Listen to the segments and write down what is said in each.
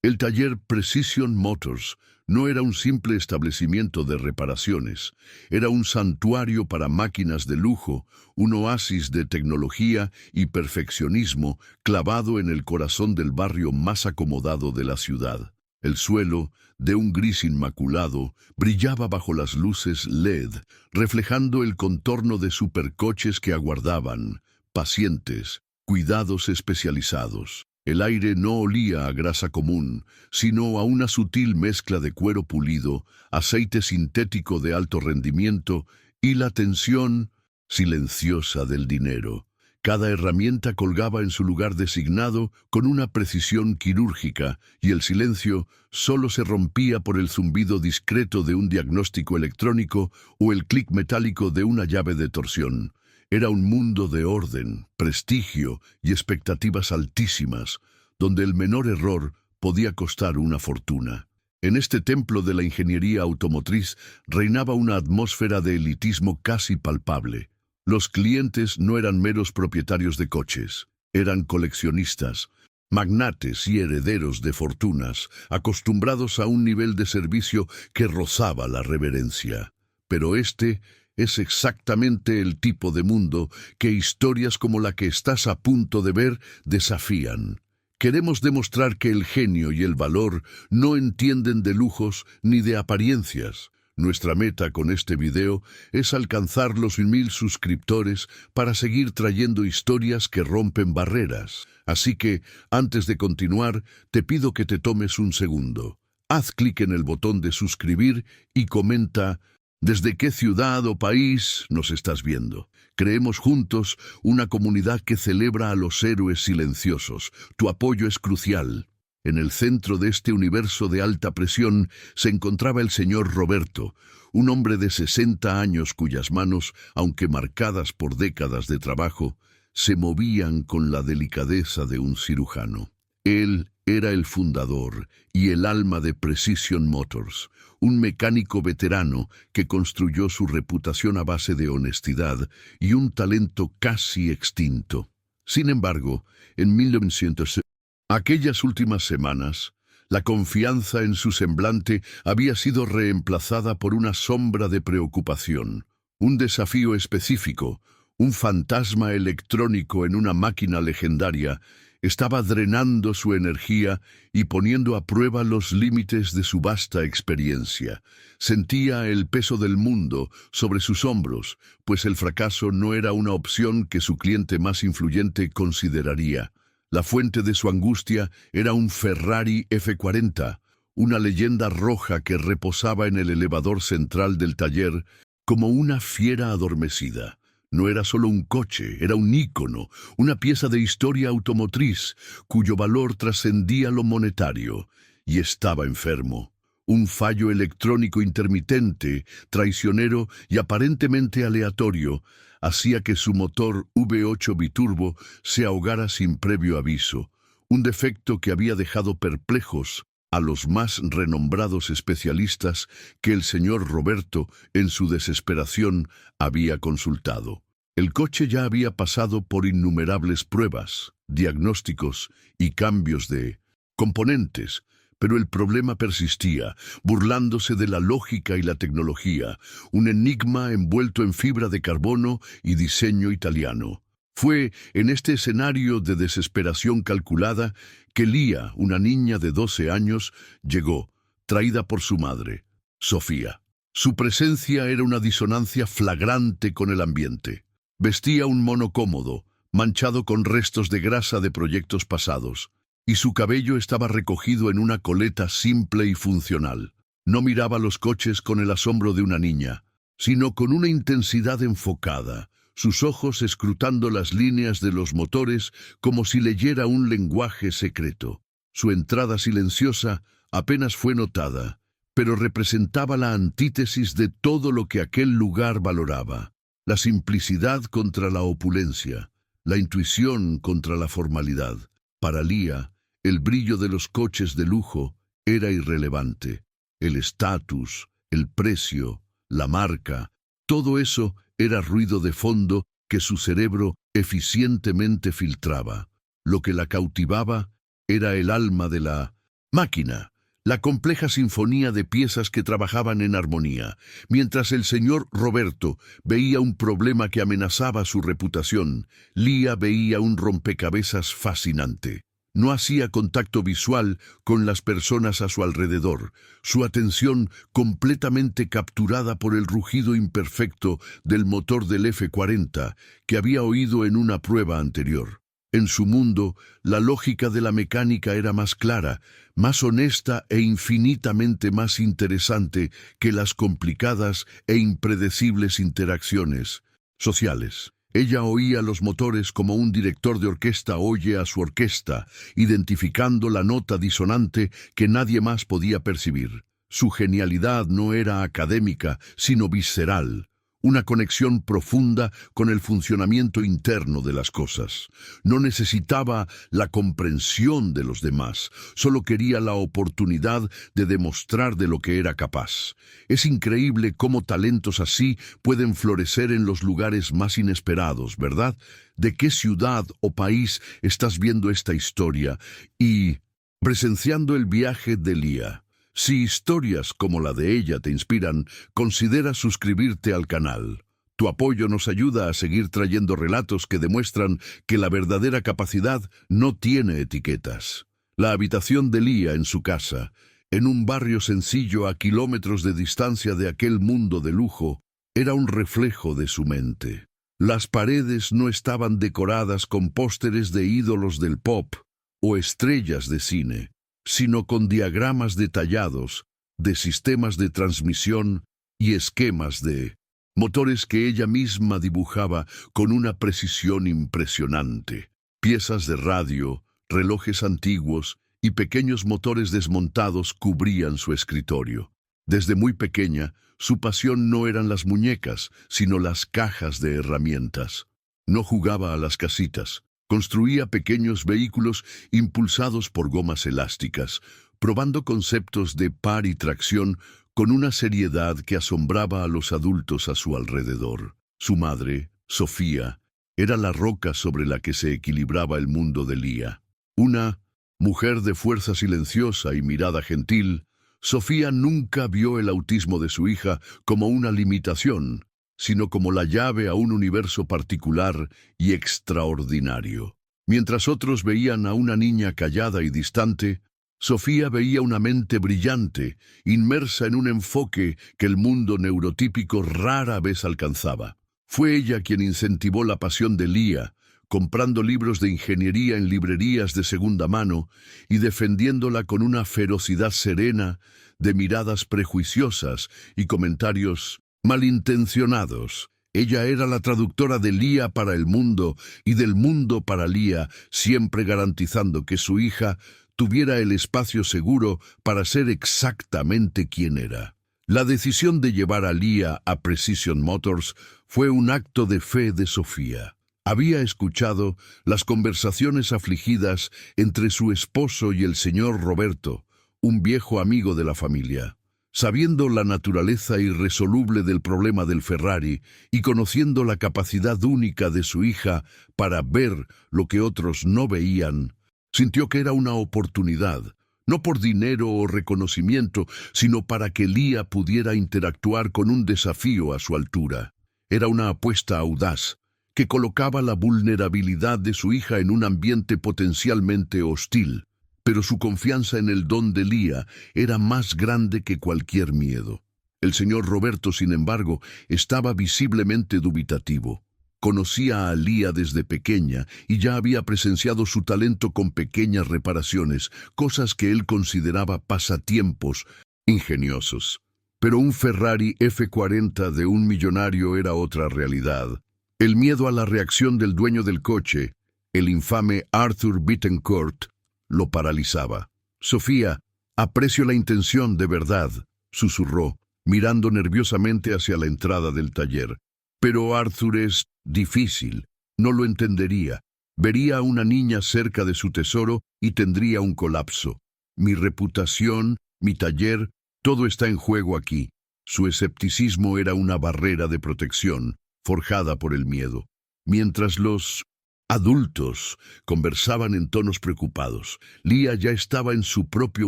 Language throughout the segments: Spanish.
El taller Precision Motors no era un simple establecimiento de reparaciones, era un santuario para máquinas de lujo, un oasis de tecnología y perfeccionismo clavado en el corazón del barrio más acomodado de la ciudad. El suelo, de un gris inmaculado, brillaba bajo las luces LED, reflejando el contorno de supercoches que aguardaban, pacientes, cuidados especializados. El aire no olía a grasa común, sino a una sutil mezcla de cuero pulido, aceite sintético de alto rendimiento y la tensión silenciosa del dinero. Cada herramienta colgaba en su lugar designado con una precisión quirúrgica y el silencio solo se rompía por el zumbido discreto de un diagnóstico electrónico o el clic metálico de una llave de torsión. Era un mundo de orden, prestigio y expectativas altísimas, donde el menor error podía costar una fortuna. En este templo de la ingeniería automotriz reinaba una atmósfera de elitismo casi palpable. Los clientes no eran meros propietarios de coches, eran coleccionistas, magnates y herederos de fortunas, acostumbrados a un nivel de servicio que rozaba la reverencia. Pero este es exactamente el tipo de mundo que historias como la que estás a punto de ver desafían. Queremos demostrar que el genio y el valor no entienden de lujos ni de apariencias. Nuestra meta con este video es alcanzar los 1000 suscriptores para seguir trayendo historias que rompen barreras. Así que, antes de continuar, te pido que te tomes un segundo. Haz clic en el botón de suscribir y comenta ¿desde qué ciudad o país nos estás viendo? Creemos juntos una comunidad que celebra a los héroes silenciosos. Tu apoyo es crucial. En el centro de este universo de alta presión se encontraba el señor Roberto, un hombre de 60 años cuyas manos, aunque marcadas por décadas de trabajo, se movían con la delicadeza de un cirujano. Él era el fundador y el alma de Precision Motors, un mecánico veterano que construyó su reputación a base de honestidad y un talento casi extinto. Sin embargo, en 1970, aquellas últimas semanas, la confianza en su semblante había sido reemplazada por una sombra de preocupación, un desafío específico, un fantasma electrónico en una máquina legendaria, estaba drenando su energía y poniendo a prueba los límites de su vasta experiencia. Sentía el peso del mundo sobre sus hombros, pues el fracaso no era una opción que su cliente más influyente consideraría. La fuente de su angustia era un Ferrari F40, una leyenda roja que reposaba en el elevador central del taller como una fiera adormecida. No era solo un coche, era un ícono, una pieza de historia automotriz, cuyo valor trascendía lo monetario, y estaba enfermo. Un fallo electrónico intermitente, traicionero y aparentemente aleatorio, hacía que su motor V8 biturbo se ahogara sin previo aviso, un defecto que había dejado perplejos a los más renombrados especialistas que el señor Roberto, en su desesperación, había consultado. El coche ya había pasado por innumerables pruebas, diagnósticos y cambios de componentes, pero el problema persistía, burlándose de la lógica y la tecnología, un enigma envuelto en fibra de carbono y diseño italiano. Fue en este escenario de desesperación calculada que Lía, una niña de 12 años, llegó, traída por su madre, Sofía. Su presencia era una disonancia flagrante con el ambiente. Vestía un mono cómodo, manchado con restos de grasa de proyectos pasados, y su cabello estaba recogido en una coleta simple y funcional. No miraba los coches con el asombro de una niña, sino con una intensidad enfocada, sus ojos escrutando las líneas de los motores como si leyera un lenguaje secreto. Su entrada silenciosa apenas fue notada, pero representaba la antítesis de todo lo que aquel lugar valoraba. La simplicidad contra la opulencia, la intuición contra la formalidad. Para Lía, el brillo de los coches de lujo era irrelevante. El estatus, el precio, la marca, todo eso era ruido de fondo que su cerebro eficientemente filtraba. Lo que la cautivaba era el alma de la Máquina, la compleja sinfonía de piezas que trabajaban en armonía, mientras el señor Roberto veía un problema que amenazaba su reputación. Lía veía un rompecabezas fascinante. No hacía contacto visual con las personas a su alrededor, su atención completamente capturada por el rugido imperfecto del motor del F-40 que había oído en una prueba anterior. En su mundo, la lógica de la mecánica era más clara, más honesta e infinitamente más interesante que las complicadas e impredecibles interacciones sociales. Ella oía los motores como un director de orquesta oye a su orquesta, identificando la nota disonante que nadie más podía percibir. Su genialidad no era académica, sino visceral. Una conexión profunda con el funcionamiento interno de las cosas. No necesitaba la comprensión de los demás, solo quería la oportunidad de demostrar de lo que era capaz. Es increíble cómo talentos así pueden florecer en los lugares más inesperados, ¿verdad? ¿De qué ciudad o país estás viendo esta historia y presenciando el viaje de Lía? Si historias como la de ella te inspiran, considera suscribirte al canal. Tu apoyo nos ayuda a seguir trayendo relatos que demuestran que la verdadera capacidad no tiene etiquetas. La habitación de Lía en su casa, en un barrio sencillo a kilómetros de distancia de aquel mundo de lujo, era un reflejo de su mente. Las paredes no estaban decoradas con pósteres de ídolos del pop o estrellas de cine, sino con diagramas detallados de sistemas de transmisión y esquemas de motores que ella misma dibujaba con una precisión impresionante. Piezas de radio, relojes antiguos y pequeños motores desmontados cubrían su escritorio. Desde muy pequeña, su pasión no eran las muñecas, sino las cajas de herramientas. No jugaba a las casitas. Construía pequeños vehículos impulsados por gomas elásticas, probando conceptos de par y tracción con una seriedad que asombraba a los adultos a su alrededor. Su madre, Sofía, era la roca sobre la que se equilibraba el mundo de Lía. Una mujer de fuerza silenciosa y mirada gentil, Sofía nunca vio el autismo de su hija como una limitación, sino como la llave a un universo particular y extraordinario. Mientras otros veían a una niña callada y distante, Sofía veía una mente brillante, inmersa en un enfoque que el mundo neurotípico rara vez alcanzaba. Fue ella quien incentivó la pasión de Lía, comprando libros de ingeniería en librerías de segunda mano y defendiéndola con una ferocidad serena de miradas prejuiciosas y comentarios malintencionados. Ella era la traductora de Lía para el mundo y del mundo para Lía, siempre garantizando que su hija tuviera el espacio seguro para ser exactamente quien era. La decisión de llevar a Lía a Precision Motors fue un acto de fe de Sofía. Había escuchado las conversaciones afligidas entre su esposo y el señor Roberto, un viejo amigo de la familia. Sabiendo la naturaleza irresoluble del problema del Ferrari y conociendo la capacidad única de su hija para ver lo que otros no veían, sintió que era una oportunidad, no por dinero o reconocimiento, sino para que Lía pudiera interactuar con un desafío a su altura. Era una apuesta audaz, que colocaba la vulnerabilidad de su hija en un ambiente potencialmente hostil, pero su confianza en el don de Lía era más grande que cualquier miedo. El señor Roberto, sin embargo, estaba visiblemente dubitativo. Conocía a Lía desde pequeña y ya había presenciado su talento con pequeñas reparaciones, cosas que él consideraba pasatiempos ingeniosos. Pero un Ferrari F40 de un millonario era otra realidad. El miedo a la reacción del dueño del coche, el infame Arthur Bittencourt, lo paralizaba. «Sofía, aprecio la intención de verdad», susurró, mirando nerviosamente hacia la entrada del taller. «Pero Arthur es difícil. No lo entendería. Vería a una niña cerca de su tesoro y tendría un colapso. Mi reputación, mi taller, todo está en juego aquí». Su escepticismo era una barrera de protección, forjada por el miedo. Mientras los Adultos conversaban en tonos preocupados. Lía ya estaba en su propio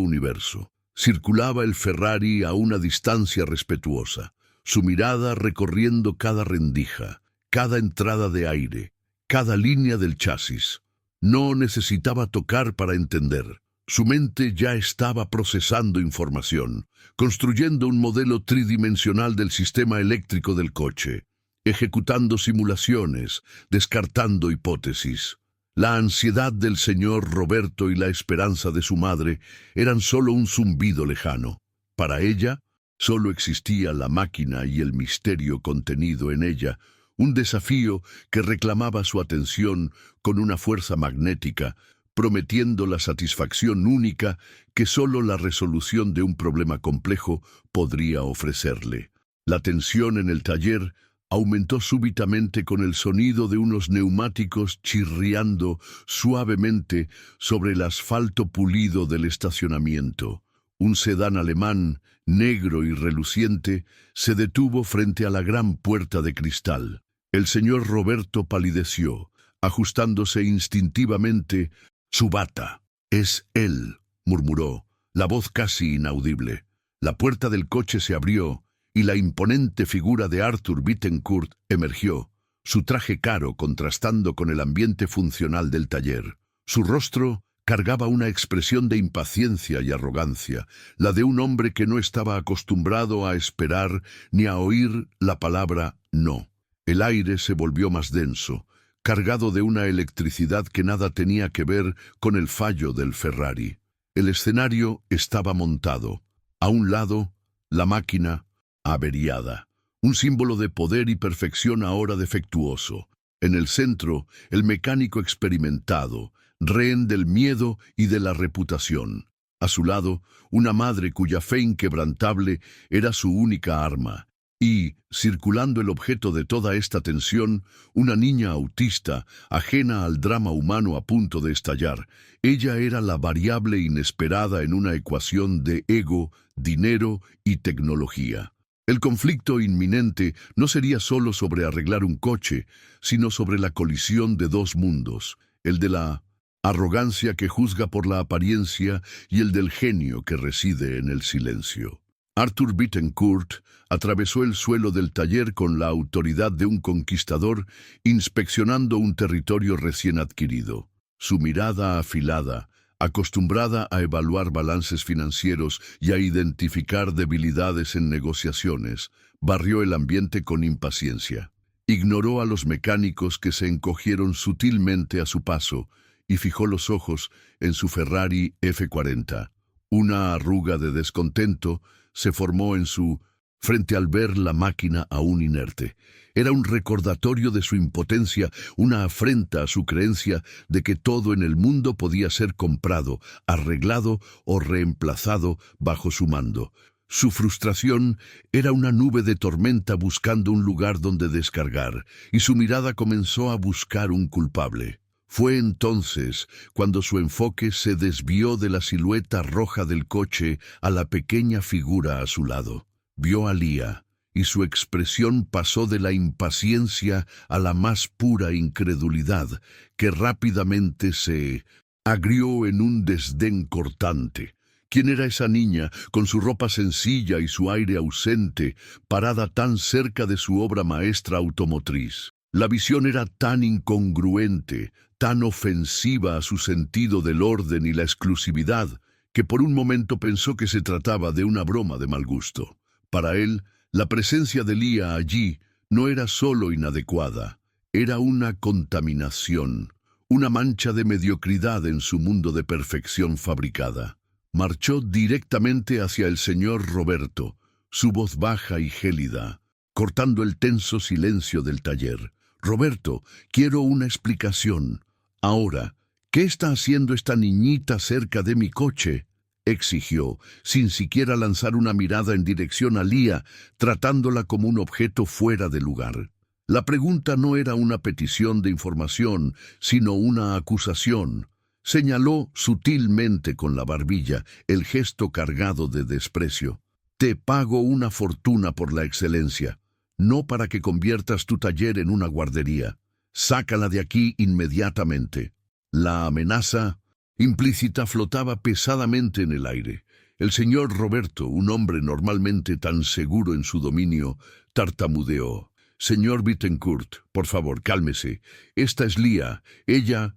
universo. Circulaba el Ferrari a una distancia respetuosa, su mirada recorriendo cada rendija, cada entrada de aire, cada línea del chasis. No necesitaba tocar para entender. Su mente ya estaba procesando información, construyendo un modelo tridimensional del sistema eléctrico del coche, ejecutando simulaciones, descartando hipótesis. La ansiedad del señor Roberto y la esperanza de su madre eran solo un zumbido lejano. Para ella, solo existía la máquina y el misterio contenido en ella, un desafío que reclamaba su atención con una fuerza magnética, prometiendo la satisfacción única que solo la resolución de un problema complejo podría ofrecerle. La tensión en el taller aumentó súbitamente con el sonido de unos neumáticos chirriando suavemente sobre el asfalto pulido del estacionamiento. Un sedán alemán, negro y reluciente, se detuvo frente a la gran puerta de cristal. El señor Roberto palideció, ajustándose instintivamente su bata. «Es él», murmuró, la voz casi inaudible. La puerta del coche se abrió y la imponente figura de Arthur Bittencourt emergió, su traje caro contrastando con el ambiente funcional del taller. Su rostro cargaba una expresión de impaciencia y arrogancia, la de un hombre que no estaba acostumbrado a esperar ni a oír la palabra no. El aire se volvió más denso, cargado de una electricidad que nada tenía que ver con el fallo del Ferrari. El escenario estaba montado. A un lado, la máquina averiada, un símbolo de poder y perfección ahora defectuoso. En el centro, el mecánico experimentado, rehén del miedo y de la reputación. A su lado, una madre cuya fe inquebrantable era su única arma. Y, circulando el objeto de toda esta tensión, una niña autista, ajena al drama humano a punto de estallar. Ella era la variable inesperada en una ecuación de ego, dinero y tecnología. El conflicto inminente no sería solo sobre arreglar un coche, sino sobre la colisión de dos mundos, el de la arrogancia que juzga por la apariencia y el del genio que reside en el silencio. Arthur Bittencourt atravesó el suelo del taller con la autoridad de un conquistador inspeccionando un territorio recién adquirido. Su mirada afilada, acostumbrada a evaluar balances financieros y a identificar debilidades en negociaciones, barrió el ambiente con impaciencia. Ignoró a los mecánicos que se encogieron sutilmente a su paso y fijó los ojos en su Ferrari F40. Una arruga de descontento se formó en su frente al ver la máquina aún inerte. Era un recordatorio de su impotencia, una afrenta a su creencia de que todo en el mundo podía ser comprado, arreglado o reemplazado bajo su mando. Su frustración era una nube de tormenta buscando un lugar donde descargar, y su mirada comenzó a buscar un culpable. Fue entonces cuando su enfoque se desvió de la silueta roja del coche a la pequeña figura a su lado. Vio a Lía, y su expresión pasó de la impaciencia a la más pura incredulidad, que rápidamente se agrió en un desdén cortante. ¿Quién era esa niña, con su ropa sencilla y su aire ausente, parada tan cerca de su obra maestra automotriz? La visión era tan incongruente, tan ofensiva a su sentido del orden y la exclusividad, que por un momento pensó que se trataba de una broma de mal gusto. Para él, la presencia de Lía allí no era solo inadecuada, era una contaminación, una mancha de mediocridad en su mundo de perfección fabricada. Marchó directamente hacia el señor Roberto, su voz baja y gélida, cortando el tenso silencio del taller. «Roberto, quiero una explicación. Ahora, ¿qué está haciendo esta niñita cerca de mi coche?», exigió, sin siquiera lanzar una mirada en dirección a Lía, tratándola como un objeto fuera de lugar. La pregunta no era una petición de información, sino una acusación. Señaló sutilmente con la barbilla, el gesto cargado de desprecio. «Te pago una fortuna por la excelencia, no para que conviertas tu taller en una guardería. Sácala de aquí inmediatamente. La amenaza implícita flotaba pesadamente en el aire. El señor Roberto, un hombre normalmente tan seguro en su dominio, tartamudeó. Señor Bittencourt, por favor, cálmese. Esta es Lía. Ella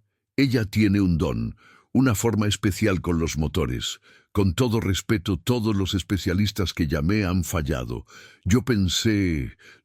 tiene un don, una forma especial con los motores. Con todo respeto, todos los especialistas que llamé han fallado.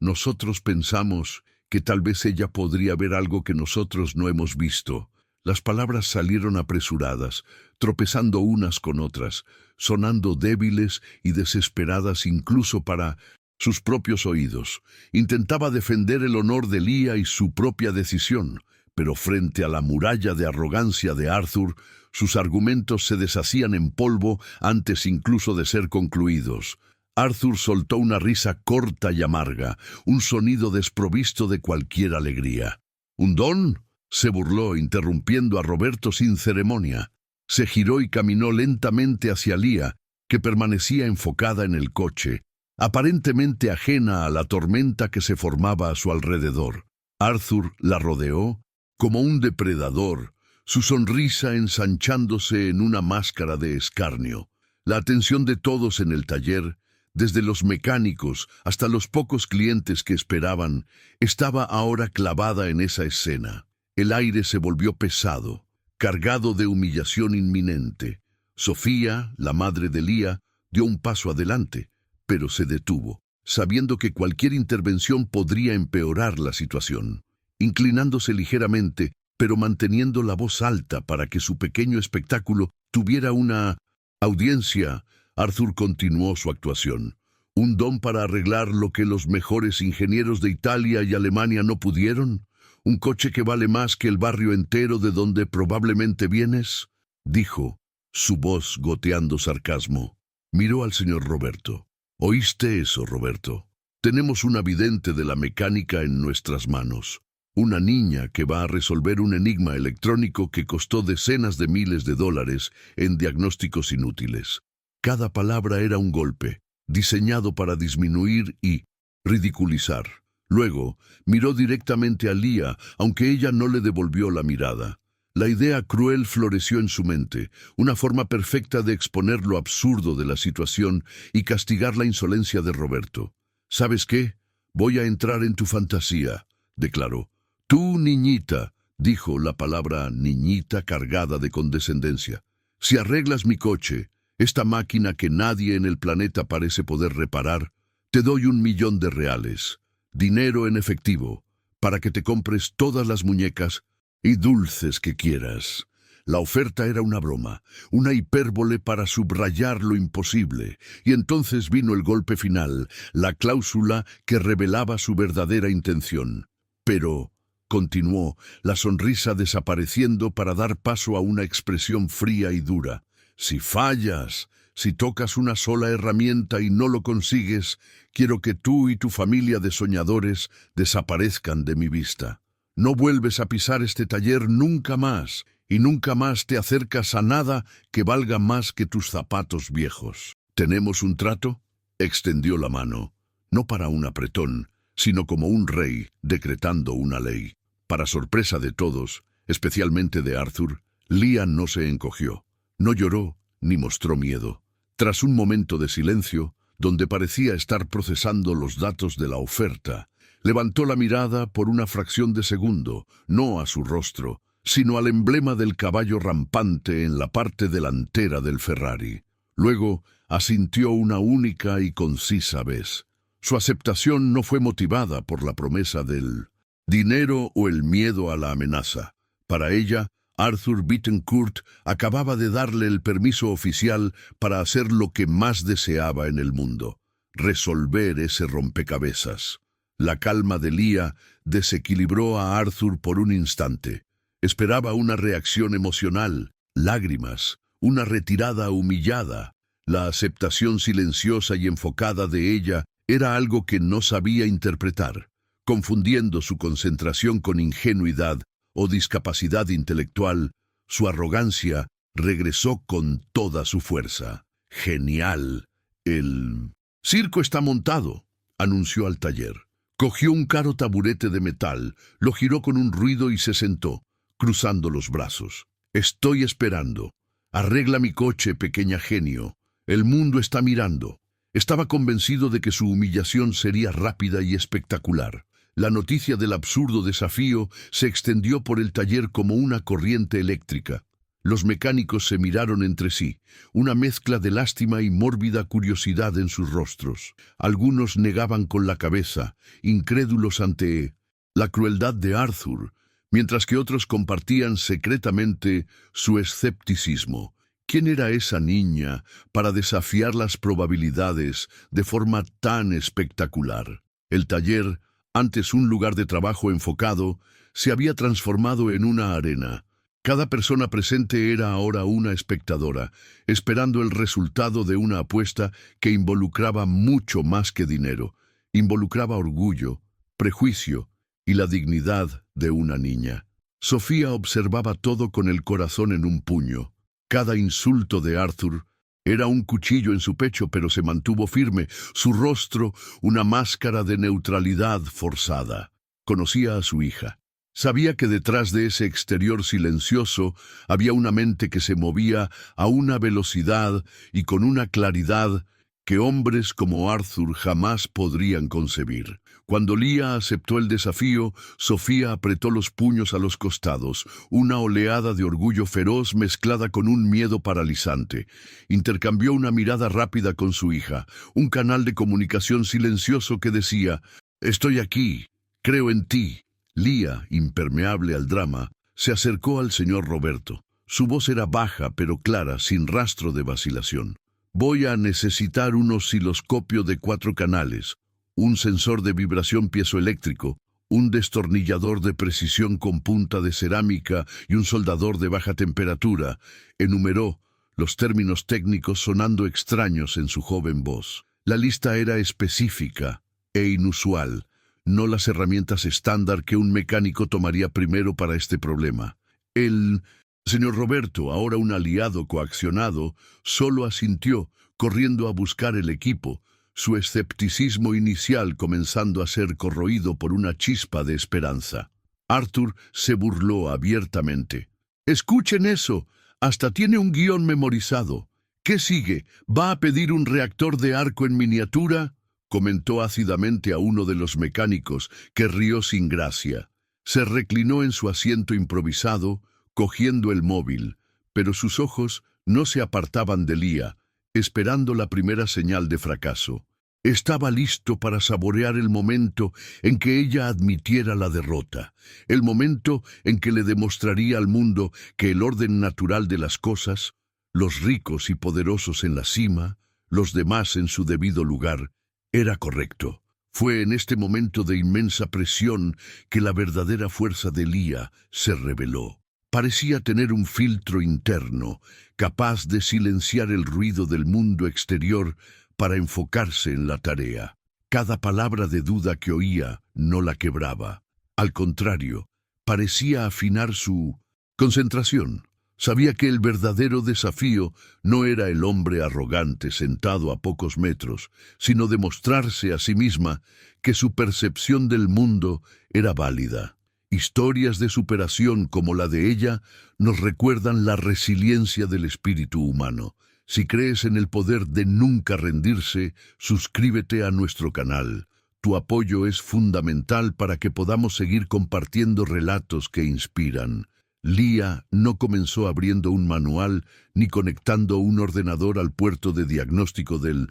Nosotros pensamos que tal vez ella podría ver algo que nosotros no hemos visto. Las palabras salieron apresuradas, tropezando unas con otras, sonando débiles y desesperadas incluso para sus propios oídos. Intentaba defender el honor de Lía y su propia decisión, pero frente a la muralla de arrogancia de Arthur, sus argumentos se deshacían en polvo antes incluso de ser concluidos. Arthur soltó una risa corta y amarga, un sonido desprovisto de cualquier alegría. ¿Un don?, se burló, interrumpiendo a Roberto sin ceremonia. Se giró y caminó lentamente hacia Lía, que permanecía enfocada en el coche, aparentemente ajena a la tormenta que se formaba a su alrededor. Arthur la rodeó como un depredador, su sonrisa ensanchándose en una máscara de escarnio. La atención de todos en el taller, desde los mecánicos hasta los pocos clientes que esperaban, estaba ahora clavada en esa escena. El aire se volvió pesado, cargado de humillación inminente. Sofía, la madre de Lía, dio un paso adelante, pero se detuvo, sabiendo que cualquier intervención podría empeorar la situación. Inclinándose ligeramente, pero manteniendo la voz alta para que su pequeño espectáculo tuviera una audiencia, Arthur continuó su actuación. ¿Un don para arreglar lo que los mejores ingenieros de Italia y Alemania no pudieron? ¿Un coche que vale más que el barrio entero de donde probablemente vienes?, dijo, su voz goteando sarcasmo. Miró al señor Roberto. ¿Oíste eso, Roberto? Tenemos una vidente de la mecánica en nuestras manos. Una niña que va a resolver un enigma electrónico que costó decenas de miles de dólares en diagnósticos inútiles. Cada palabra era un golpe, diseñado para disminuir y ridiculizar. Luego, miró directamente a Lía, aunque ella no le devolvió la mirada. La idea cruel floreció en su mente, una forma perfecta de exponer lo absurdo de la situación y castigar la insolencia de Roberto. ¿Sabes qué? Voy a entrar en tu fantasía, declaró. Tú, niñita, dijo la palabra niñita cargada de condescendencia. Si arreglas mi coche, esta máquina que nadie en el planeta parece poder reparar, te doy $1.000.000. Dinero en efectivo, para que te compres todas las muñecas y dulces que quieras. La oferta era una broma, una hipérbole para subrayar lo imposible, y entonces vino el golpe final, la cláusula que revelaba su verdadera intención. Pero, continuó, la sonrisa desapareciendo para dar paso a una expresión fría y dura. Si fallas, si tocas una sola herramienta y no lo consigues, quiero que tú y tu familia de soñadores desaparezcan de mi vista. No vuelves a pisar este taller nunca más, y nunca más te acercas a nada que valga más que tus zapatos viejos. ¿Tenemos un trato? Extendió la mano, no para un apretón, sino como un rey decretando una ley. Para sorpresa de todos, especialmente de Arthur, Lía no se encogió, no lloró ni mostró miedo. Tras un momento de silencio, donde parecía estar procesando los datos de la oferta, levantó la mirada por una fracción de segundo, no a su rostro, sino al emblema del caballo rampante en la parte delantera del Ferrari. Luego asintió una única y concisa vez. Su aceptación no fue motivada por la promesa del dinero o el miedo a la amenaza. Para ella, Arthur Bittencourt acababa de darle el permiso oficial para hacer lo que más deseaba en el mundo, resolver ese rompecabezas. La calma de Lía desequilibró a Arthur por un instante. Esperaba una reacción emocional, lágrimas, una retirada humillada. La aceptación silenciosa y enfocada de ella era algo que no sabía interpretar, confundiendo su concentración con ingenuidad o discapacidad intelectual. Su arrogancia regresó con toda su fuerza. «Genial. El circo está montado», anunció al taller. Cogió un caro taburete de metal, lo giró con un ruido y se sentó, cruzando los brazos. Estoy esperando. Arregla mi coche, pequeña genio. El mundo está mirando. Estaba convencido de que su humillación sería rápida y espectacular. La noticia del absurdo desafío se extendió por el taller como una corriente eléctrica. Los mecánicos se miraron entre sí, una mezcla de lástima y mórbida curiosidad en sus rostros. Algunos negaban con la cabeza, incrédulos ante la crueldad de Arthur, mientras que otros compartían secretamente su escepticismo. ¿Quién era esa niña para desafiar las probabilidades de forma tan espectacular? El taller, antes un lugar de trabajo enfocado, se había transformado en una arena. Cada persona presente era ahora una espectadora, esperando el resultado de una apuesta que involucraba mucho más que dinero. Involucraba orgullo, prejuicio y la dignidad de una niña. Sofía observaba todo con el corazón en un puño. Cada insulto de Arthur era un cuchillo en su pecho, pero se mantuvo firme, su rostro una máscara de neutralidad forzada. Conocía a su hija. Sabía que detrás de ese exterior silencioso había una mente que se movía a una velocidad y con una claridad que hombres como Arthur jamás podrían concebir. Cuando Leah aceptó el desafío, Sofía apretó los puños a los costados, una oleada de orgullo feroz mezclada con un miedo paralizante. Intercambió una mirada rápida con su hija, un canal de comunicación silencioso que decía: «Estoy aquí, creo en ti». Leah, impermeable al drama, se acercó al señor Roberto. Su voz era baja pero clara, sin rastro de vacilación. «Voy a necesitar un osciloscopio de 4 canales, un sensor de vibración piezoeléctrico, un destornillador de precisión con punta de cerámica y un soldador de baja temperatura», enumeró, los términos técnicos sonando extraños en su joven voz. La lista era específica e inusual, no las herramientas estándar que un mecánico tomaría primero para este problema. El señor Roberto, ahora un aliado coaccionado, solo asintió, corriendo a buscar el equipo, su escepticismo inicial comenzando a ser corroído por una chispa de esperanza. Arthur se burló abiertamente. «Escuchen eso, hasta tiene un guión memorizado. ¿Qué sigue? ¿Va a pedir un reactor de arco en miniatura?», comentó ácidamente a uno de los mecánicos, que rió sin gracia. Se reclinó en su asiento improvisado, cogiendo el móvil, pero sus ojos no se apartaban de Leah, esperando la primera señal de fracaso. Estaba listo para saborear el momento en que ella admitiera la derrota, el momento en que le demostraría al mundo que el orden natural de las cosas, los ricos y poderosos en la cima, los demás en su debido lugar, era correcto. Fue en este momento de inmensa presión que la verdadera fuerza de Leah se reveló. Parecía tener un filtro interno, capaz de silenciar el ruido del mundo exterior para enfocarse en la tarea. Cada palabra de duda que oía no la quebraba. Al contrario, parecía afinar su concentración. Sabía que el verdadero desafío no era el hombre arrogante sentado a pocos metros, sino demostrarse a sí misma que su percepción del mundo era válida. Historias de superación como la de ella nos recuerdan la resiliencia del espíritu humano. Si crees en el poder de nunca rendirse, suscríbete a nuestro canal. Tu apoyo es fundamental para que podamos seguir compartiendo relatos que inspiran. Leah no comenzó abriendo un manual ni conectando un ordenador al puerto de diagnóstico del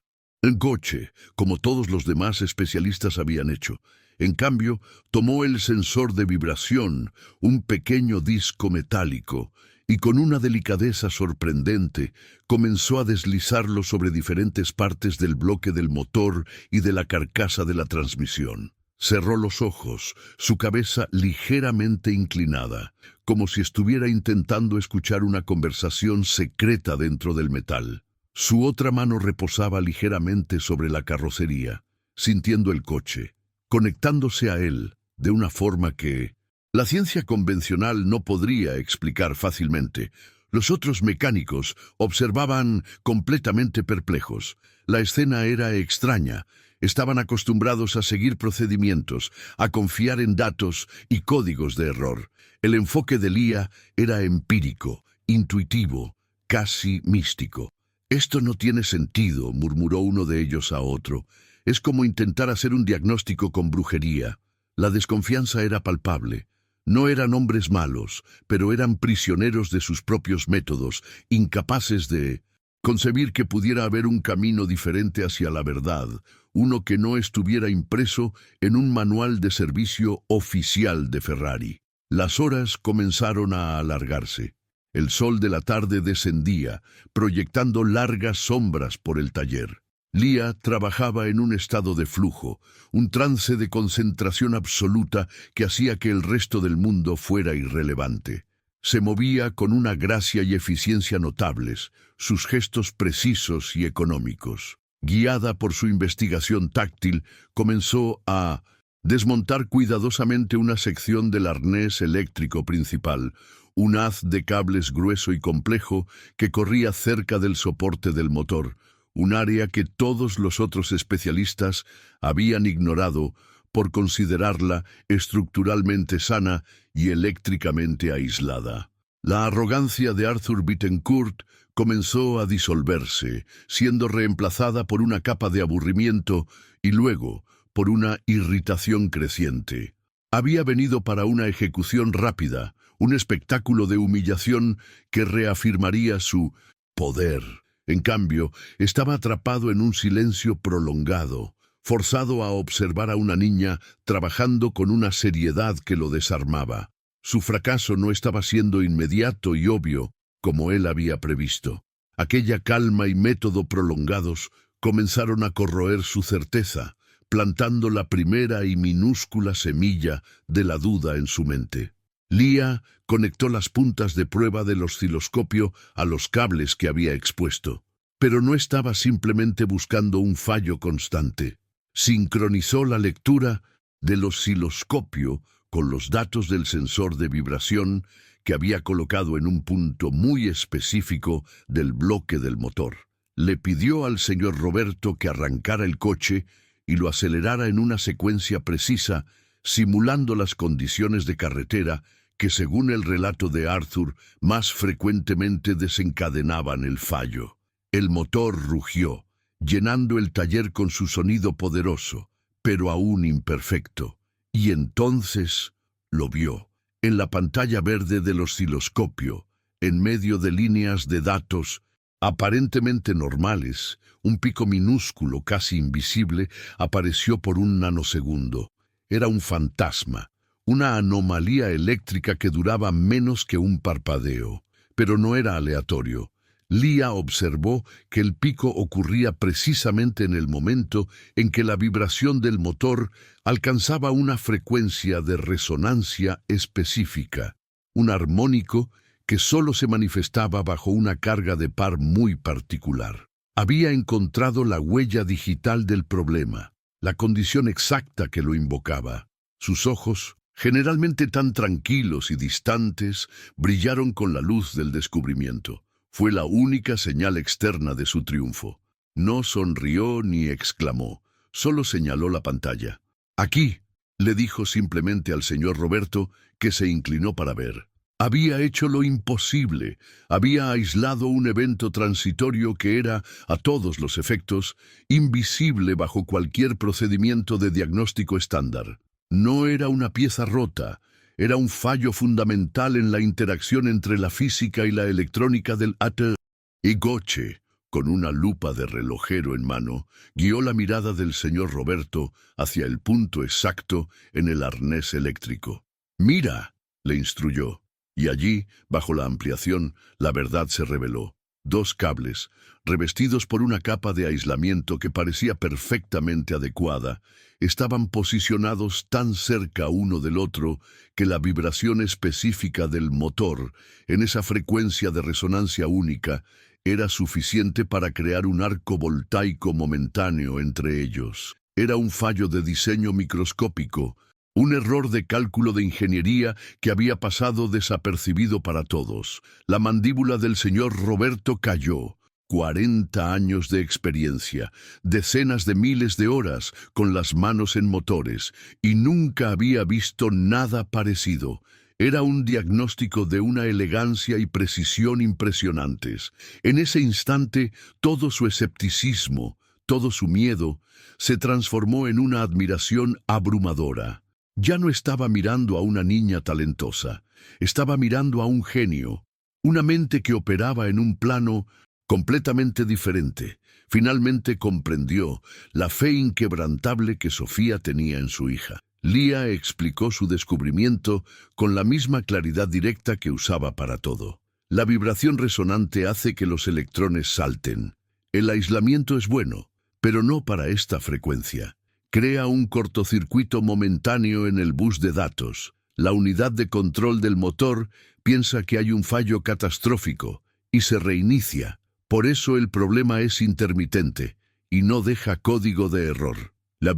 coche, como todos los demás especialistas habían hecho. En cambio, tomó el sensor de vibración, un pequeño disco metálico, y con una delicadeza sorprendente comenzó a deslizarlo sobre diferentes partes del bloque del motor y de la carcasa de la transmisión. Cerró los ojos, su cabeza ligeramente inclinada, como si estuviera intentando escuchar una conversación secreta dentro del metal. Su otra mano reposaba ligeramente sobre la carrocería, sintiendo el coche, conectándose a él de una forma que la ciencia convencional no podría explicar fácilmente. Los otros mecánicos observaban completamente perplejos. La escena era extraña. Estaban acostumbrados a seguir procedimientos, a confiar en datos y códigos de error. El enfoque de Lia era empírico, intuitivo, casi místico. «Esto no tiene sentido», murmuró uno de ellos a otro. «Es como intentar hacer un diagnóstico con brujería». La desconfianza era palpable. No eran hombres malos, pero eran prisioneros de sus propios métodos, incapaces de concebir que pudiera haber un camino diferente hacia la verdad, uno que no estuviera impreso en un manual de servicio oficial de Ferrari. Las horas comenzaron a alargarse. El sol de la tarde descendía, proyectando largas sombras por el taller. Lia trabajaba en un estado de flujo, un trance de concentración absoluta que hacía que el resto del mundo fuera irrelevante. Se movía con una gracia y eficiencia notables, sus gestos precisos y económicos. Guiada por su investigación táctil, comenzó a desmontar cuidadosamente una sección del arnés eléctrico principal, un haz de cables grueso y complejo que corría cerca del soporte del motor, un área que todos los otros especialistas habían ignorado por considerarla estructuralmente sana y eléctricamente aislada. La arrogancia de Arthur Bittencourt comenzó a disolverse, siendo reemplazada por una capa de aburrimiento y luego por una irritación creciente. Había venido para una ejecución rápida, un espectáculo de humillación que reafirmaría su poder. En cambio, estaba atrapado en un silencio prolongado, forzado a observar a una niña trabajando con una seriedad que lo desarmaba. Su fracaso no estaba siendo inmediato y obvio, como él había previsto. Aquella calma y método prolongados comenzaron a corroer su certeza, plantando la primera y minúscula semilla de la duda en su mente. Lia conectó las puntas de prueba del osciloscopio a los cables que había expuesto. Pero no estaba simplemente buscando un fallo constante. Sincronizó la lectura del osciloscopio con los datos del sensor de vibración que había colocado en un punto muy específico del bloque del motor. Le pidió al señor Roberto que arrancara el coche y lo acelerara en una secuencia precisa, simulando las condiciones de carretera que, según el relato de Arthur, más frecuentemente desencadenaban el fallo. El motor rugió, llenando el taller con su sonido poderoso, pero aún imperfecto. Y entonces lo vio. En la pantalla verde del osciloscopio, en medio de líneas de datos aparentemente normales, un pico minúsculo, casi invisible, apareció por un nanosegundo. Era un fantasma, una anomalía eléctrica que duraba menos que un parpadeo, pero no era aleatorio. Lia observó que el pico ocurría precisamente en el momento en que la vibración del motor alcanzaba una frecuencia de resonancia específica, un armónico que solo se manifestaba bajo una carga de par muy particular. Había encontrado la huella digital del problema, la condición exacta que lo invocaba. Sus ojos, generalmente tan tranquilos y distantes, brillaron con la luz del descubrimiento. Fue la única señal externa de su triunfo. No sonrió ni exclamó, solo señaló la pantalla. «Aquí», le dijo simplemente al señor Roberto, que se inclinó para ver. Había hecho lo imposible, había aislado un evento transitorio que era, a todos los efectos, invisible bajo cualquier procedimiento de diagnóstico estándar. No era una pieza rota, era un fallo fundamental en la interacción entre la física y la electrónica del ATE. Y Goche, con una lupa de relojero en mano, guió la mirada del señor Roberto hacia el punto exacto en el arnés eléctrico. «Mira», le instruyó. Y allí, bajo la ampliación, la verdad se reveló. 2 cables, revestidos por una capa de aislamiento que parecía perfectamente adecuada, estaban posicionados tan cerca uno del otro que la vibración específica del motor, en esa frecuencia de resonancia única, era suficiente para crear un arco voltaico momentáneo entre ellos. Era un fallo de diseño microscópico, Un error de cálculo de ingeniería que había pasado desapercibido para todos. La mandíbula del señor Roberto cayó. 40 años de experiencia, decenas de miles de horas con las manos en motores, y nunca había visto nada parecido. Era un diagnóstico de una elegancia y precisión impresionantes. En ese instante, todo su escepticismo, todo su miedo, se transformó en una admiración abrumadora. Ya no estaba mirando a una niña talentosa, estaba mirando a un genio, una mente que operaba en un plano completamente diferente. Finalmente comprendió la fe inquebrantable que Sofía tenía en su hija. Lía explicó su descubrimiento con la misma claridad directa que usaba para todo. La vibración resonante hace que los electrones salten. El aislamiento es bueno, pero no para esta frecuencia. Crea un cortocircuito momentáneo en el bus de datos. La unidad de control del motor piensa que hay un fallo catastrófico y se reinicia. Por eso el problema es intermitente y no deja código de error. La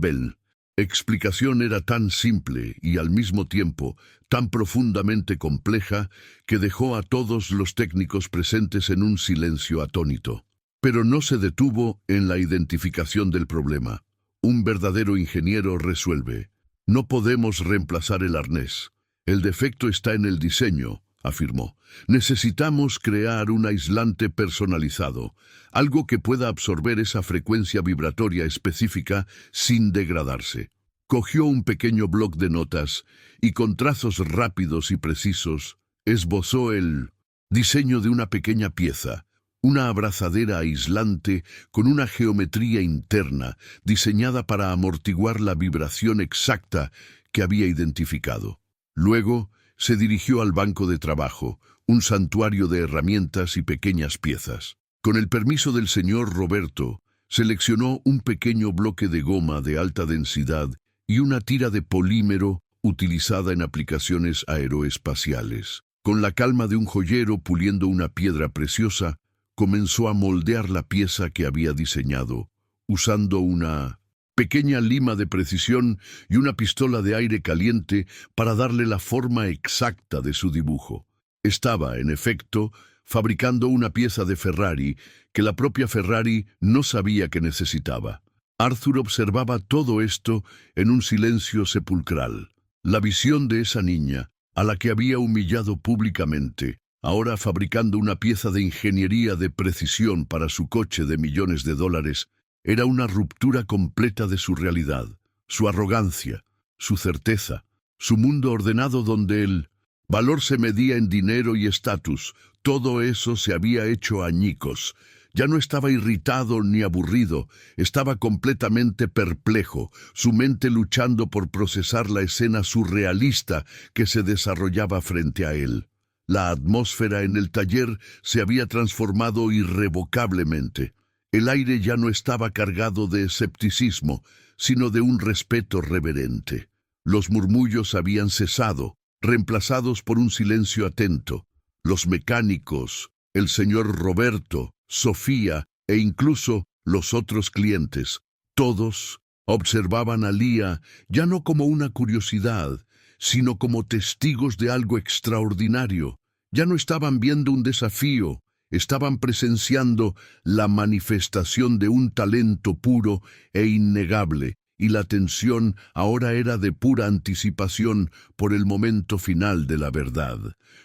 explicación era tan simple y al mismo tiempo tan profundamente compleja que dejó a todos los técnicos presentes en un silencio atónito. Pero no se detuvo en la identificación del problema. Un verdadero ingeniero resuelve. No podemos reemplazar el arnés. El defecto está en el diseño, afirmó. Necesitamos crear un aislante personalizado, algo que pueda absorber esa frecuencia vibratoria específica sin degradarse. Cogió un pequeño bloc de notas y con trazos rápidos y precisos esbozó el diseño de una pequeña pieza, una abrazadera aislante con una geometría interna diseñada para amortiguar la vibración exacta que había identificado. Luego, se dirigió al banco de trabajo, un santuario de herramientas y pequeñas piezas. Con el permiso del señor Roberto, seleccionó un pequeño bloque de goma de alta densidad y una tira de polímero utilizada en aplicaciones aeroespaciales. Con la calma de un joyero puliendo una piedra preciosa, comenzó a moldear la pieza que había diseñado, usando una pequeña lima de precisión y una pistola de aire caliente para darle la forma exacta de su dibujo. Estaba, en efecto, fabricando una pieza de Ferrari que la propia Ferrari no sabía que necesitaba. Arthur observaba todo esto en un silencio sepulcral. La visión de esa niña, a la que había humillado públicamente, ahora fabricando una pieza de ingeniería de precisión para su coche de millones de dólares, era una ruptura completa de su realidad, su arrogancia, su certeza, su mundo ordenado donde el valor se medía en dinero y estatus. Todo eso se había hecho añicos. Ya no estaba irritado ni aburrido, estaba completamente perplejo, su mente luchando por procesar la escena surrealista que se desarrollaba frente a él. La atmósfera en el taller se había transformado irrevocablemente. El aire ya no estaba cargado de escepticismo, sino de un respeto reverente. Los murmullos habían cesado, reemplazados por un silencio atento. Los mecánicos, el señor Roberto, Sofía e incluso los otros clientes, todos observaban a Lía ya no como una curiosidad, sino como testigos de algo extraordinario. Ya no estaban viendo un desafío, estaban presenciando la manifestación de un talento puro e innegable, y la tensión ahora era de pura anticipación por el momento final de la verdad.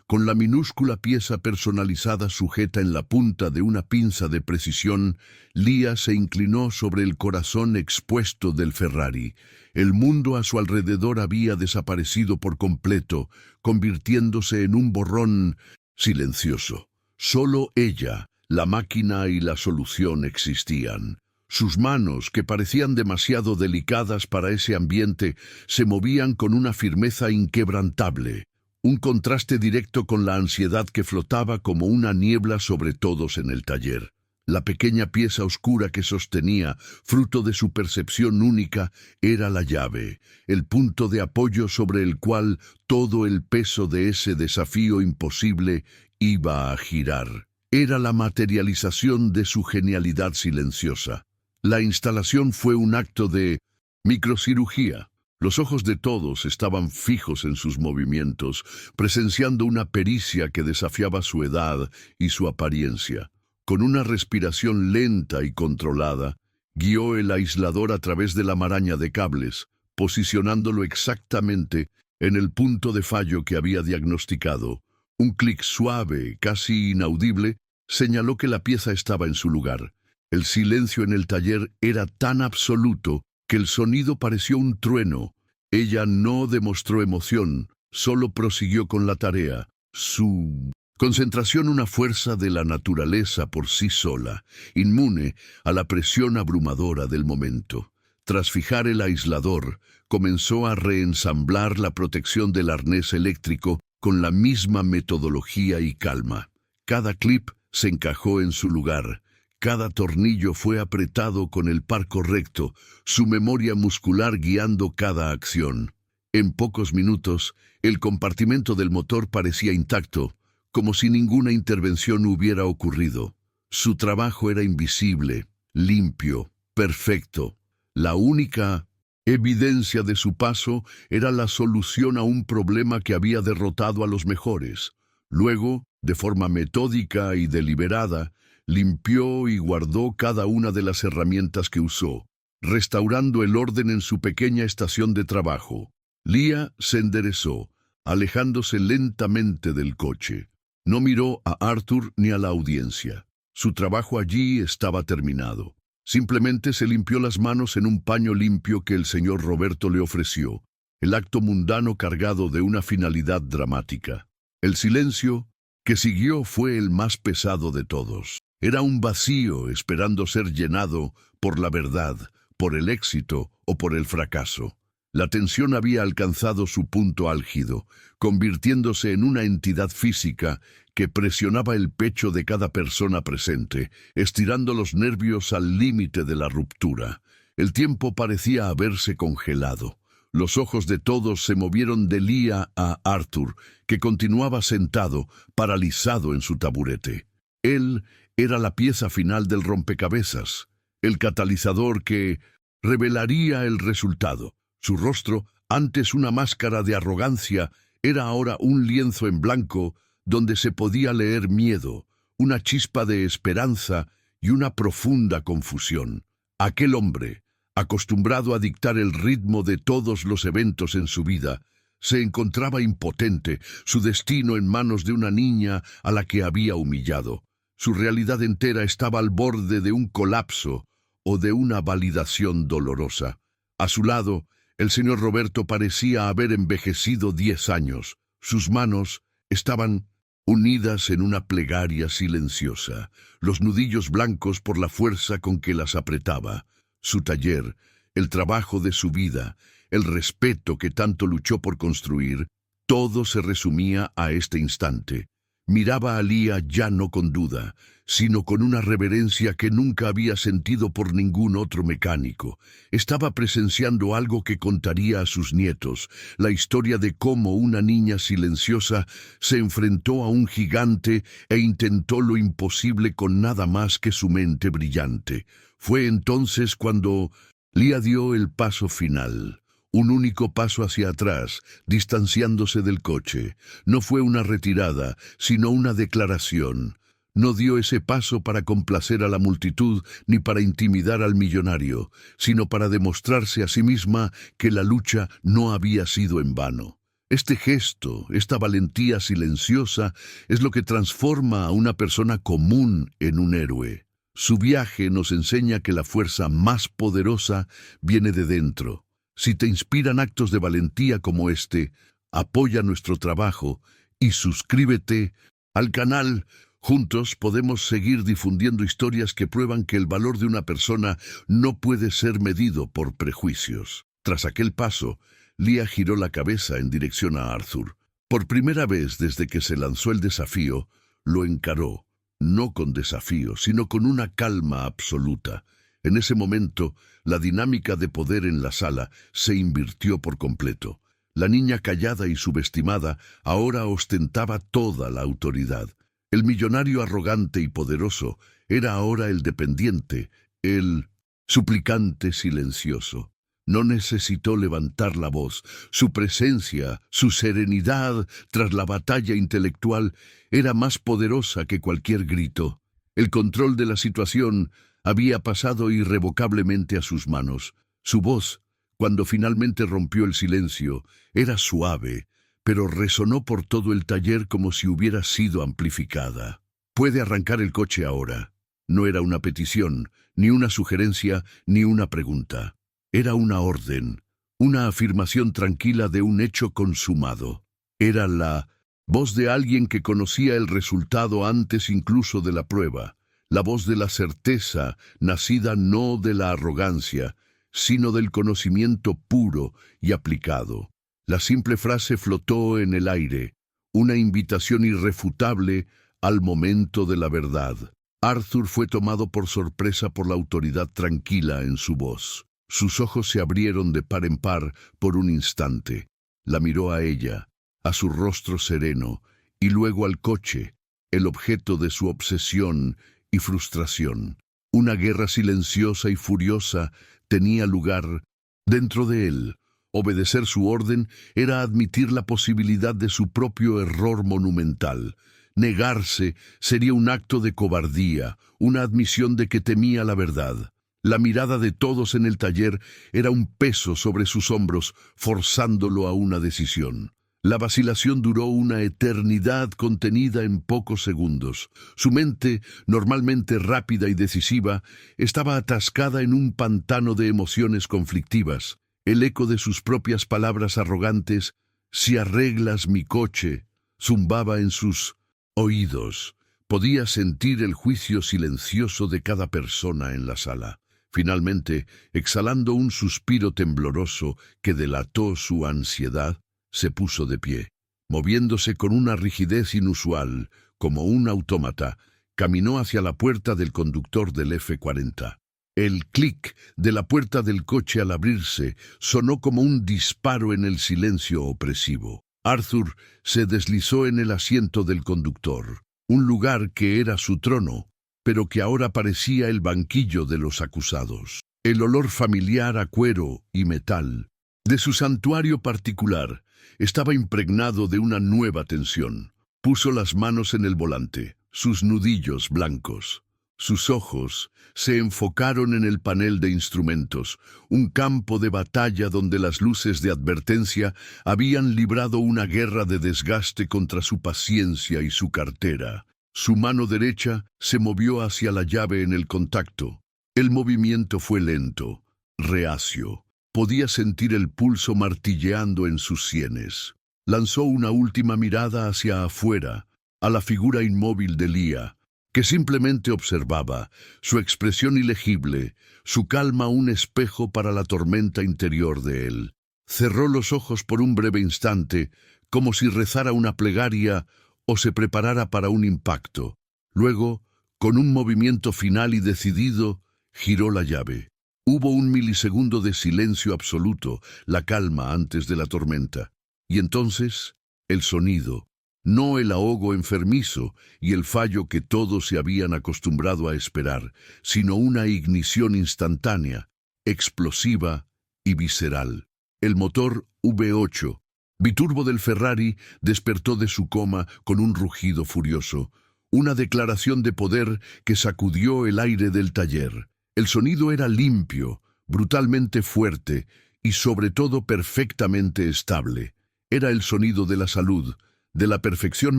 Con la minúscula pieza personalizada sujeta en la punta de una pinza de precisión, Lía se inclinó sobre el corazón expuesto del Ferrari. El mundo a su alrededor había desaparecido por completo, convirtiéndose en un borrón silencioso. Solo ella, la máquina y la solución existían. Sus manos, que parecían demasiado delicadas para ese ambiente, se movían con una firmeza inquebrantable, un contraste directo con la ansiedad que flotaba como una niebla sobre todos en el taller. La pequeña pieza oscura que sostenía, fruto de su percepción única, era la llave, el punto de apoyo sobre el cual todo el peso de ese desafío imposible iba a girar. Era la materialización de su genialidad silenciosa. La instalación fue un acto de microcirugía. Los ojos de todos estaban fijos en sus movimientos, presenciando una pericia que desafiaba su edad y su apariencia. Con una respiración lenta y controlada, guió el aislador a través de la maraña de cables, posicionándolo exactamente en el punto de fallo que había diagnosticado. Un clic suave, casi inaudible, señaló que la pieza estaba en su lugar. El silencio en el taller era tan absoluto que el sonido pareció un trueno. Ella no demostró emoción, solo prosiguió con la tarea. Su concentración, una fuerza de la naturaleza por sí sola, inmune a la presión abrumadora del momento. Tras fijar el aislador, comenzó a reensamblar la protección del arnés eléctrico con la misma metodología y calma. Cada clip se encajó en su lugar. Cada tornillo fue apretado con el par correcto, su memoria muscular guiando cada acción. En pocos minutos, el compartimento del motor parecía intacto, como si ninguna intervención hubiera ocurrido. Su trabajo era invisible, limpio, perfecto. La única evidencia de su paso era la solución a un problema que había derrotado a los mejores. Luego, de forma metódica y deliberada, limpió y guardó cada una de las herramientas que usó, restaurando el orden en su pequeña estación de trabajo. Leah se enderezó, alejándose lentamente del coche. No miró a Arthur ni a la audiencia. Su trabajo allí estaba terminado. Simplemente se limpió las manos en un paño limpio que el señor Roberto le ofreció, el acto mundano cargado de una finalidad dramática. El silencio que siguió fue el más pesado de todos. Era un vacío esperando ser llenado por la verdad, por el éxito o por el fracaso. La tensión había alcanzado su punto álgido, convirtiéndose en una entidad física que presionaba el pecho de cada persona presente, estirando los nervios al límite de la ruptura. El tiempo parecía haberse congelado. Los ojos de todos se movieron de Leah a Arthur, que continuaba sentado, paralizado en su taburete. Él era la pieza final del rompecabezas, el catalizador que revelaría el resultado. Su rostro, antes una máscara de arrogancia, era ahora un lienzo en blanco donde se podía leer miedo, una chispa de esperanza y una profunda confusión. Aquel hombre, acostumbrado a dictar el ritmo de todos los eventos en su vida, se encontraba impotente, su destino en manos de una niña a la que había humillado. Su realidad entera estaba al borde de un colapso o de una validación dolorosa. A su lado, el señor Roberto parecía haber envejecido 10 años. Sus manos estaban unidas en una plegaria silenciosa, los nudillos blancos por la fuerza con que las apretaba. Su taller, el trabajo de su vida, el respeto que tanto luchó por construir, todo se resumía a este instante. Miraba a Leah ya no con duda, sino con una reverencia que nunca había sentido por ningún otro mecánico. Estaba presenciando algo que contaría a sus nietos, la historia de cómo una niña silenciosa se enfrentó a un gigante e intentó lo imposible con nada más que su mente brillante. Fue entonces cuando Leah dio el paso final. Un único paso hacia atrás, distanciándose del coche. No fue una retirada, sino una declaración. No dio ese paso para complacer a la multitud ni para intimidar al millonario, sino para demostrarse a sí misma que la lucha no había sido en vano. Este gesto, esta valentía silenciosa, es lo que transforma a una persona común en un héroe. Su viaje nos enseña que la fuerza más poderosa viene de dentro. Si te inspiran actos de valentía como este, apoya nuestro trabajo y suscríbete al canal. Juntos podemos seguir difundiendo historias que prueban que el valor de una persona no puede ser medido por prejuicios. Tras aquel paso, Leah giró la cabeza en dirección a Arthur. Por primera vez desde que se lanzó el desafío, lo encaró, no con desafío, sino con una calma absoluta. En ese momento, la dinámica de poder en la sala se invirtió por completo. La niña callada y subestimada ahora ostentaba toda la autoridad. El millonario arrogante y poderoso era ahora el dependiente, el suplicante silencioso. No necesitó levantar la voz. Su presencia, su serenidad tras la batalla intelectual era más poderosa que cualquier grito. El control de la situación había pasado irrevocablemente a sus manos. Su voz, cuando finalmente rompió el silencio, era suave, pero resonó por todo el taller como si hubiera sido amplificada. «Puede arrancar el coche ahora». No era una petición, ni una sugerencia, ni una pregunta. Era una orden, una afirmación tranquila de un hecho consumado. Era la voz de alguien que conocía el resultado antes incluso de la prueba, la voz de la certeza, nacida no de la arrogancia, sino del conocimiento puro y aplicado. La simple frase flotó en el aire, una invitación irrefutable al momento de la verdad. Arthur fue tomado por sorpresa por la autoridad tranquila en su voz. Sus ojos se abrieron de par en par por un instante. La miró a ella, a su rostro sereno, y luego al coche, el objeto de su obsesión y frustración. Una guerra silenciosa y furiosa tenía lugar dentro de él. Obedecer su orden era admitir la posibilidad de su propio error monumental. Negarse sería un acto de cobardía, una admisión de que temía la verdad. La mirada de todos en el taller era un peso sobre sus hombros, forzándolo a una decisión. La vacilación duró una eternidad contenida en pocos segundos. Su mente, normalmente rápida y decisiva, estaba atascada en un pantano de emociones conflictivas. El eco de sus propias palabras arrogantes, «si arreglas mi coche», zumbaba en sus oídos. Podía sentir el juicio silencioso de cada persona en la sala. Finalmente, exhalando un suspiro tembloroso que delató su ansiedad, se puso de pie. Moviéndose con una rigidez inusual, como un autómata, caminó hacia la puerta del conductor del F-40. El clic de la puerta del coche al abrirse sonó como un disparo en el silencio opresivo. Arthur se deslizó en el asiento del conductor, un lugar que era su trono, pero que ahora parecía el banquillo de los acusados. El olor familiar a cuero y metal de su santuario particular estaba impregnado de una nueva tensión. Puso las manos en el volante, sus nudillos blancos. Sus ojos se enfocaron en el panel de instrumentos, un campo de batalla donde las luces de advertencia habían librado una guerra de desgaste contra su paciencia y su cartera. Su mano derecha se movió hacia la llave en el contacto. El movimiento fue lento, reacio. Podía sentir el pulso martilleando en sus sienes. Lanzó una última mirada hacia afuera, a la figura inmóvil de Leah, que simplemente observaba, su expresión ilegible, su calma un espejo para la tormenta interior de él. Cerró los ojos por un breve instante, como si rezara una plegaria o se preparara para un impacto. Luego, con un movimiento final y decidido, giró la llave. Hubo un milisegundo de silencio absoluto, la calma antes de la tormenta. Y entonces, el sonido, no el ahogo enfermizo y el fallo que todos se habían acostumbrado a esperar, sino una ignición instantánea, explosiva y visceral. El motor V8, biturbo del Ferrari, despertó de su coma con un rugido furioso, una declaración de poder que sacudió el aire del taller. El sonido era limpio, brutalmente fuerte y sobre todo perfectamente estable. Era el sonido de la salud, de la perfección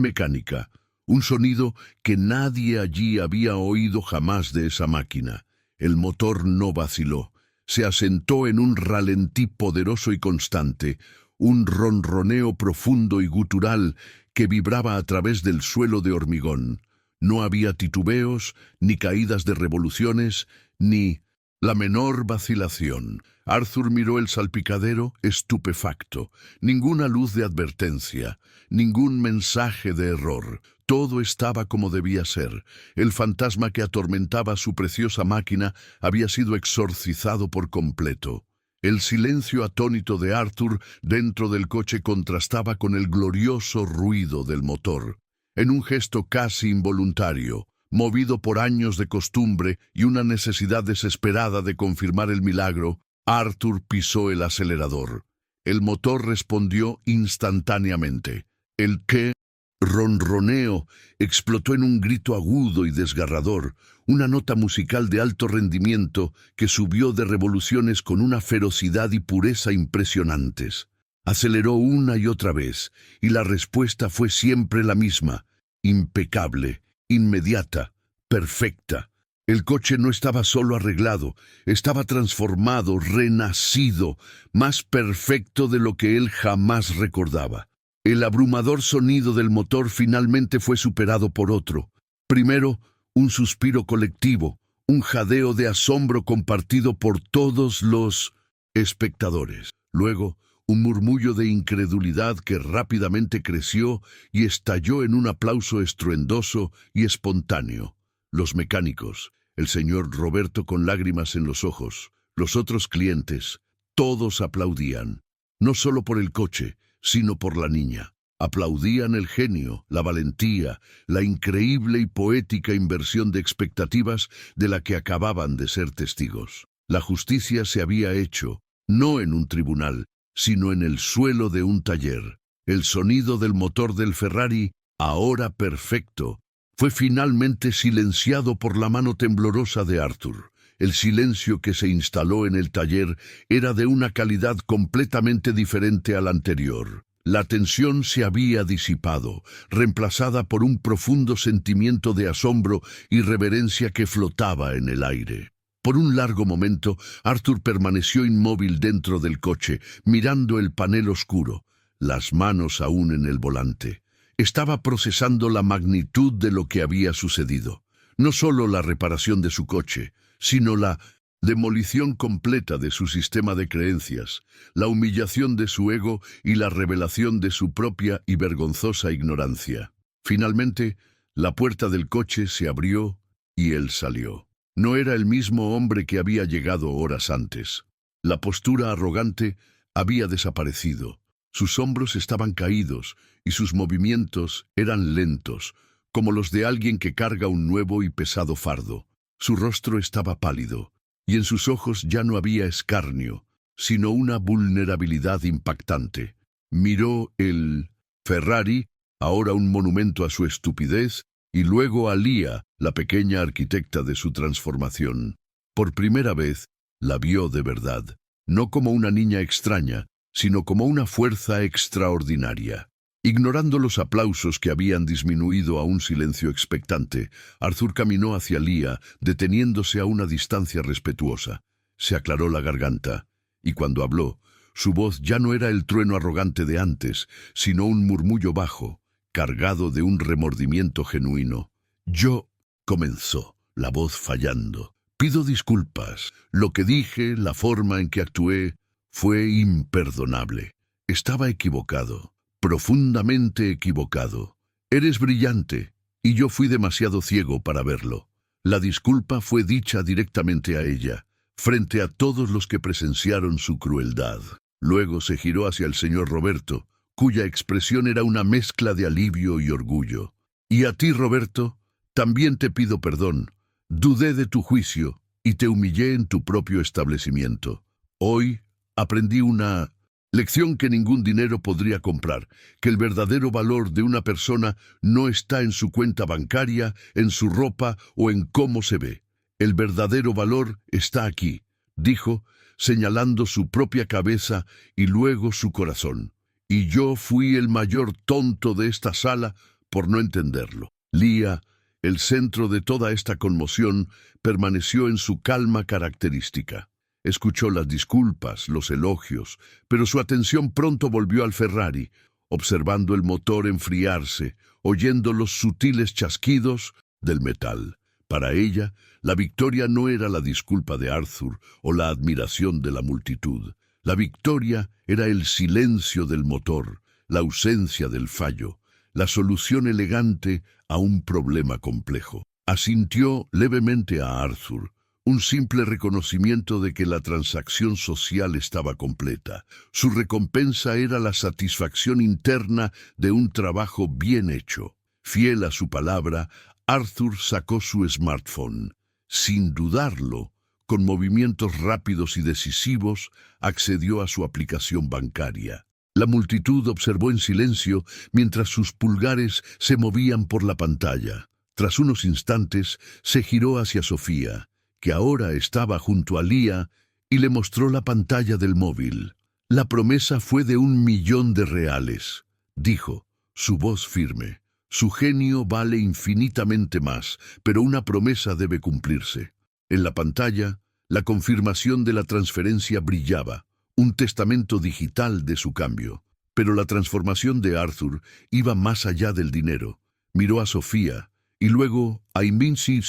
mecánica, un sonido que nadie allí había oído jamás de esa máquina. El motor no vaciló, se asentó en un ralentí poderoso y constante, un ronroneo profundo y gutural que vibraba a través del suelo de hormigón. No había titubeos, ni caídas de revoluciones, ni la menor vacilación. Arthur miró el salpicadero estupefacto. Ninguna luz de advertencia, ningún mensaje de error. Todo estaba como debía ser. El fantasma que atormentaba su preciosa máquina había sido exorcizado por completo. El silencio atónito de Arthur dentro del coche contrastaba con el glorioso ruido del motor. En un gesto casi involuntario, movido por años de costumbre y una necesidad desesperada de confirmar el milagro, Arthur pisó el acelerador. El motor respondió instantáneamente. El que ronroneo explotó en un grito agudo y desgarrador, una nota musical de alto rendimiento que subió de revoluciones con una ferocidad y pureza impresionantes. Aceleró una y otra vez, y la respuesta fue siempre la misma, impecable, inmediata, perfecta. El coche no estaba solo arreglado, estaba transformado, renacido, más perfecto de lo que él jamás recordaba. El abrumador sonido del motor finalmente fue superado por otro. Primero, un suspiro colectivo, un jadeo de asombro compartido por todos los espectadores. Luego, un murmullo de incredulidad que rápidamente creció y estalló en un aplauso estruendoso y espontáneo. Los mecánicos, el señor Roberto con lágrimas en los ojos, los otros clientes, todos aplaudían, no solo por el coche, sino por la niña. Aplaudían el genio, la valentía, la increíble y poética inversión de expectativas de la que acababan de ser testigos. La justicia se había hecho, no en un tribunal, sino en el suelo de un taller. El sonido del motor del Ferrari, ahora perfecto, fue finalmente silenciado por la mano temblorosa de Arthur. El silencio que se instaló en el taller era de una calidad completamente diferente al anterior. La tensión se había disipado, reemplazada por un profundo sentimiento de asombro y reverencia que flotaba en el aire. Por un largo momento, Arthur permaneció inmóvil dentro del coche, mirando el panel oscuro, las manos aún en el volante. Estaba procesando la magnitud de lo que había sucedido. No solo la reparación de su coche, sino la demolición completa de su sistema de creencias, la humillación de su ego y la revelación de su propia y vergonzosa ignorancia. Finalmente, la puerta del coche se abrió y él salió. No era el mismo hombre que había llegado horas antes. La postura arrogante había desaparecido. Sus hombros estaban caídos y sus movimientos eran lentos, como los de alguien que carga un nuevo y pesado fardo. Su rostro estaba pálido, y en sus ojos ya no había escarnio, sino una vulnerabilidad impactante. Miró el Ferrari, ahora un monumento a su estupidez, y luego a Lía, la pequeña arquitecta de su transformación. Por primera vez, la vio de verdad, no como una niña extraña, sino como una fuerza extraordinaria. Ignorando los aplausos que habían disminuido a un silencio expectante, Arthur caminó hacia Lía, deteniéndose a una distancia respetuosa. Se aclaró la garganta, y cuando habló, su voz ya no era el trueno arrogante de antes, sino un murmullo bajo, cargado de un remordimiento genuino. «Yo», comenzó, la voz fallando, «pido disculpas. Lo que dije, la forma en que actué, fue imperdonable. Estaba equivocado. Profundamente equivocado. Eres brillante, y yo fui demasiado ciego para verlo». La disculpa fue dicha directamente a ella, frente a todos los que presenciaron su crueldad. Luego se giró hacia el señor Roberto, cuya expresión era una mezcla de alivio y orgullo. «Y a ti, Roberto, también te pido perdón. Dudé de tu juicio y te humillé en tu propio establecimiento. Hoy aprendí una lección que ningún dinero podría comprar, que el verdadero valor de una persona no está en su cuenta bancaria, en su ropa o en cómo se ve. El verdadero valor está aquí», dijo, señalando su propia cabeza y luego su corazón. «Y yo fui el mayor tonto de esta sala por no entenderlo». Lía, el centro de toda esta conmoción, permaneció en su calma característica. Escuchó las disculpas, los elogios, pero su atención pronto volvió al Ferrari, observando el motor enfriarse, oyendo los sutiles chasquidos del metal. Para ella, la victoria no era la disculpa de Arthur o la admiración de la multitud. La victoria era el silencio del motor, la ausencia del fallo, la solución elegante a un problema complejo. Asintió levemente a Arthur, un simple reconocimiento de que la transacción social estaba completa. Su recompensa era la satisfacción interna de un trabajo bien hecho. Fiel a su palabra, Arthur sacó su smartphone. Sin dudarlo, con movimientos rápidos y decisivos, accedió a su aplicación bancaria. La multitud observó en silencio mientras sus pulgares se movían por la pantalla. Tras unos instantes, se giró hacia Sofía, que ahora estaba junto a Lía, y le mostró la pantalla del móvil. La promesa fue de $1.000.000, dijo, su voz firme. Su genio vale infinitamente más, pero una promesa debe cumplirse. En la pantalla, la confirmación de la transferencia brillaba, un testamento digital de su cambio. Pero la transformación de Arthur iba más allá del dinero. Miró a Sofía y luego a Invinci.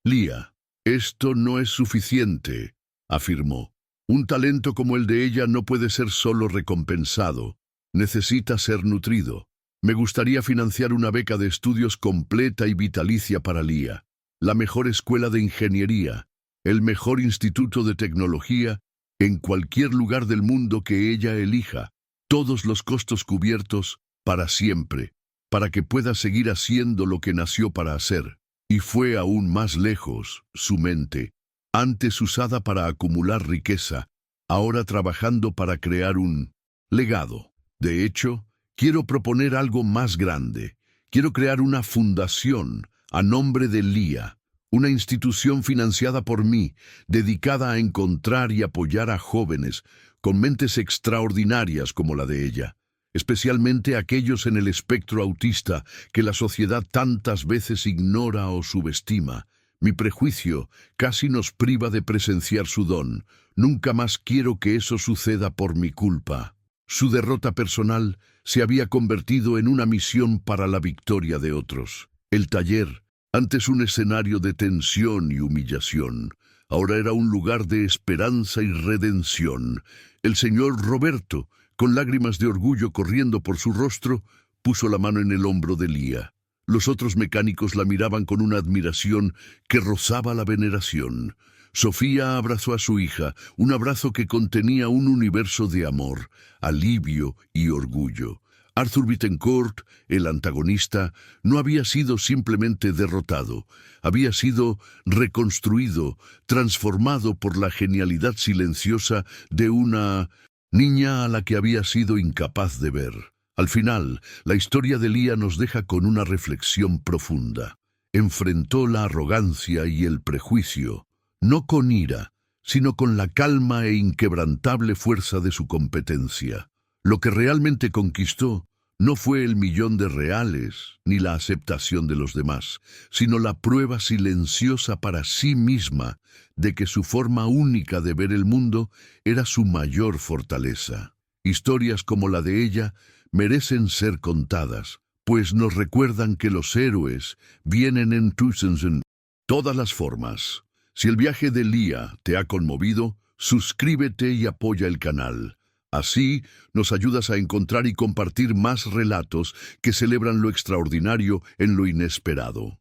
Lía, esto no es suficiente, afirmó. Un talento como el de ella no puede ser solo recompensado. Necesita ser nutrido. Me gustaría financiar una beca de estudios completa y vitalicia para Lía, la mejor escuela de ingeniería, el mejor instituto de tecnología, en cualquier lugar del mundo que ella elija, todos los costos cubiertos para siempre, para que pueda seguir haciendo lo que nació para hacer. Y fue aún más lejos, su mente, antes usada para acumular riqueza, ahora trabajando para crear un legado. De hecho, quiero proponer algo más grande. Quiero crear una fundación a nombre de Lía, una institución financiada por mí, dedicada a encontrar y apoyar a jóvenes con mentes extraordinarias como la de ella, especialmente aquellos en el espectro autista que la sociedad tantas veces ignora o subestima. Mi prejuicio casi nos priva de presenciar su don. Nunca más quiero que eso suceda por mi culpa. Su derrota personal se había convertido en una misión para la victoria de otros. El taller, antes un escenario de tensión y humillación, ahora era un lugar de esperanza y redención. El señor Roberto, con lágrimas de orgullo corriendo por su rostro, puso la mano en el hombro de Lía. Los otros mecánicos la miraban con una admiración que rozaba la veneración. Sofía abrazó a su hija, un abrazo que contenía un universo de amor, alivio y orgullo. Arthur Bittencourt, el antagonista, no había sido simplemente derrotado, había sido reconstruido, transformado por la genialidad silenciosa de una niña a la que había sido incapaz de ver. Al final, la historia de Lía nos deja con una reflexión profunda. Enfrentó la arrogancia y el prejuicio, no con ira, sino con la calma e inquebrantable fuerza de su competencia. Lo que realmente conquistó no fue el $1.000.000 ni la aceptación de los demás, sino la prueba silenciosa para sí misma de que su forma única de ver el mundo era su mayor fortaleza. Historias como la de ella merecen ser contadas, pues nos recuerdan que los héroes vienen en todas las formas. Si el viaje de Lía te ha conmovido, suscríbete y apoya el canal. Así nos ayudas a encontrar y compartir más relatos que celebran lo extraordinario en lo inesperado.